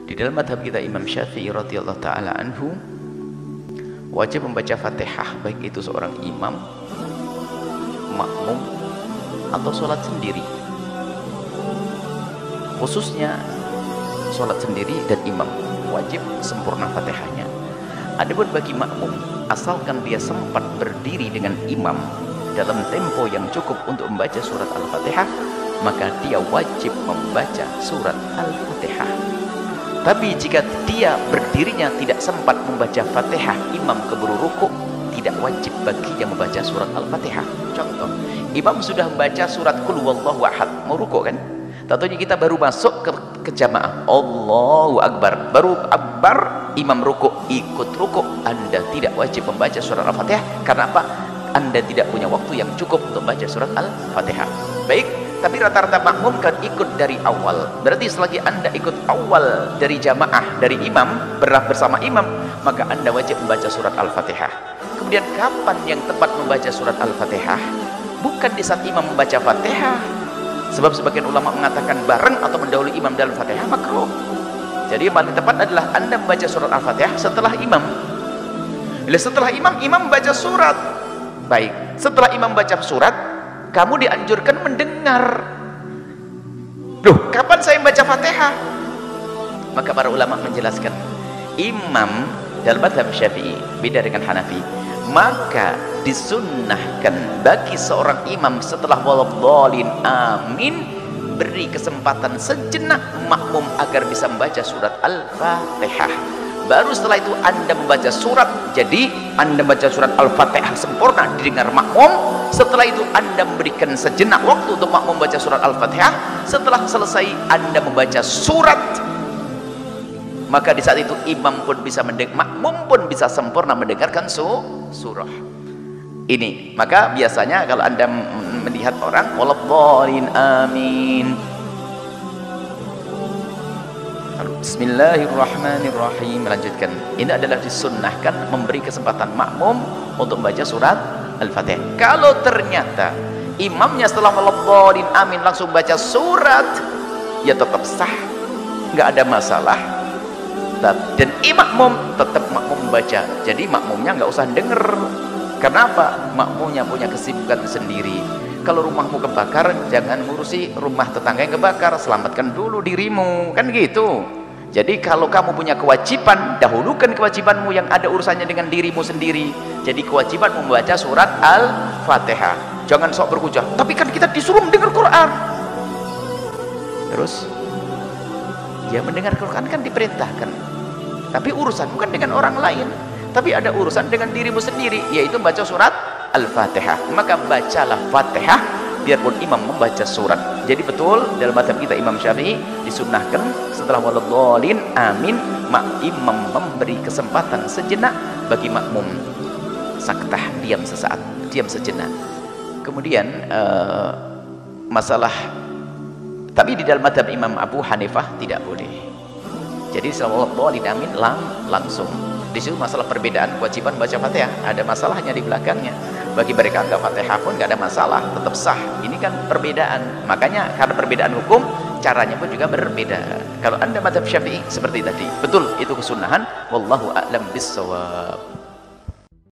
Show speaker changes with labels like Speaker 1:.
Speaker 1: Di dalam madhab kita Imam Syafi'i radhiyallahu ta'ala anhu, wajib membaca Fatihah baik itu seorang imam, makmum, atau sholat sendiri. Khususnya sholat sendiri dan imam wajib sempurna Fatihahnya. Adapun bagi makmum, asalkan dia sempat berdiri dengan imam dalam tempo yang cukup untuk membaca surat Al-Fatihah, maka dia wajib membaca surat Al-Fatihah. Tapi jika dia berdirinya tidak sempat membaca Fatihah, imam keburu rukuk, tidak wajib baginya membaca surat Al-Fatihah. Contoh, imam sudah membaca surat Qul Huwallahu Ahad, mau rukuk kan? Tentunya kita baru masuk ke jamaah, Allahu Akbar, baru akbar, imam rukuk, ikut rukuk, Anda tidak wajib membaca surat Al-Fatihah. Karena apa? Anda tidak punya waktu yang cukup untuk membaca surat Al-Fatihah. Baik, tapi rata-rata makmum kan ikut dari awal. Berarti selagi Anda ikut awal dari jamaah, dari imam, bersama imam, maka Anda wajib membaca surat Al-Fatihah. Kemudian kapan yang tepat membaca surat Al-Fatihah? Bukan di saat imam membaca Fatihah. Sebab sebagian ulama mengatakan bareng atau mendahului imam dalam Fatihah makruh. Jadi yang paling tepat adalah Anda membaca surat Al-Fatihah setelah imam. Bila setelah imam, imam membaca surat. Baik, setelah imam baca surat, kamu dianjurkan mendengar. Loh, kapan saya membaca Fatihah? Maka para ulama menjelaskan, imam dalam mazhab Syafi'i beda dengan Hanafi, maka disunnahkan bagi seorang imam setelah waladhdallin amin, beri kesempatan sejenak makmum agar bisa membaca surat Al-Fatihah. Baru setelah itu Anda membaca surat. Jadi Anda membaca surat Al-Fatihah sempurna didengar makmum. Setelah itu Anda memberikan sejenak waktu untuk makmum membaca surat Al-Fatihah. Setelah selesai Anda membaca surat, maka di saat itu imam pun bisa mendengar, makmum pun bisa sempurna mendengarkan surah. Ini maka biasanya kalau Anda melihat orang waladhdallin amin, Bismillahirrahmanirrahim, melanjutkan. Ini adalah disunnahkan memberi kesempatan makmum untuk membaca surat Al-Fatihah. Kalau ternyata imamnya setelah waladhdallin amin langsung baca surat, ya tetap sah, nggak ada masalah. Dan makmum tetap makmum membaca. Jadi makmumnya nggak usah denger. Kenapa? Makmumnya punya kesibukan sendiri. Kalau rumahmu kebakar, jangan ngurusi rumah tetangga yang kebakar, selamatkan dulu dirimu, kan gitu. Jadi kalau kamu punya kewajiban, dahulukan kewajibanmu yang ada urusannya dengan dirimu sendiri. Jadi kewajiban membaca surat Al-Fatihah. Jangan sok berhujah, tapi kan kita disuruh mendengar Quran. Terus ya, mendengar Quran kan diperintahkan, tapi urusan bukan dengan orang lain, tapi ada urusan dengan dirimu sendiri, yaitu baca surat Al-Fatihah. Maka bacalah Fatihah biarpun imam membaca surat. Jadi betul dalam mazhab kita Imam Syafi'i disunnahkan setelah waladhdallin amin, imam memberi kesempatan sejenak bagi makmum saktah, diam sesaat, diam sejenak. Kemudian masalah, tapi di dalam mazhab Imam Abu Hanifah tidak boleh. Jadi setelah waladhdallin amin langsung. Di situ masalah perbedaan kewajiban baca Fatihah, ada masalahnya di belakangnya. Bagi mereka anggap Fatihah pun nggak ada masalah, tetap sah. Ini kan perbedaan. Makanya karena perbedaan hukum, caranya pun juga berbeda. Kalau Anda mazhab Syafi'i seperti tadi, betul itu kesunahan. Wallahu a'lam bissawab.